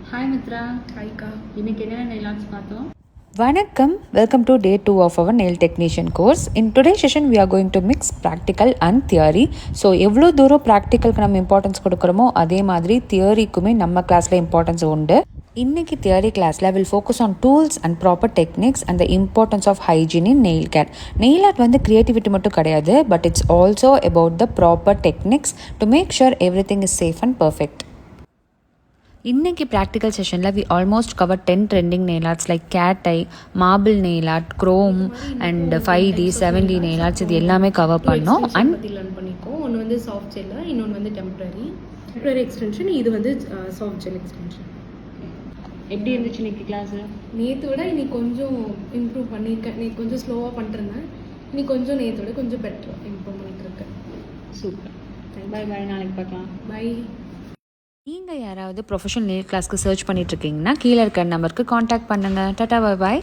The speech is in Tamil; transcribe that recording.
ஹாய் மித்ரா. ஹாய்க்கா. இன்னைக்கு என்னென்ன நெயில் ஆர்ட்ஸ் பார்த்தோம்? Vanakkam, welcome to day 2 of our nail technician course. In today's session we are going to mix practical and theory. So எவ்வளோ தூரம் ப்ராக்டிக்கலுக்கு நம்ம இம்பார்ட்டன்ஸ் கொடுக்குறோமோ அதே மாதிரி தியரிக்குமே நம்ம கிளாஸில் இம்பார்ட்டன்ஸ் உண்டு. இன்னைக்கு தியரி கிளாஸில் will focus on tools and proper techniques and the importance of hygiene in nail care. Nail art வந்து கிரியேட்டிவிட்டி மட்டும் கிடையாது, but it's also about the proper techniques to make sure everything is safe and perfect. இன்றைக்கி ப்ராக்டிக்கல் செஷனில் we almost cover 10 trending nail arts like cat eye, marble nail art, chrome and 5D 7D nail arts இது எல்லாமே கவர் பண்ணோம். அண்ட் லேர்ன் பண்ணியிருக்கோம். ஒன்று வந்து சாஃப்ட் ஜெல்லு, இன்னொன்று வந்து டெம்பரரி எக்ஸ்டென்ஷன், இது வந்து சாஃப்ட் ஜெல் எக்ஸ்டென்ஷன். எப்படி இருந்துச்சு இன்னைக்கு கிளாஸு? நேற்று விட இன்னைக்கு கொஞ்சம் இம்ப்ரூவ் பண்ணியிருக்கேன். நேற்று கொஞ்சம் ஸ்லோவாக பண்ணிட்டுருந்தேன், இன்னைக்கு கொஞ்சம் நேற்று விட கொஞ்சம் பெட்டர் இம்ப்ரூவ் பண்ணிட்டுருக்கேன். சூப்பர். பை பை, நாளைக்கு பார்க்கலாம். பை. நீங்கள் யாராவது ப்ரொஃபஷனல் நெயில் கிளாஸ்க்கு சர்ச் பண்ணிட்டு இருக்கீங்கன்னா கீழே இருக்கிற நம்பருக்கு காண்டாக்ட் பண்ணுங்கள். Tata, bye bye.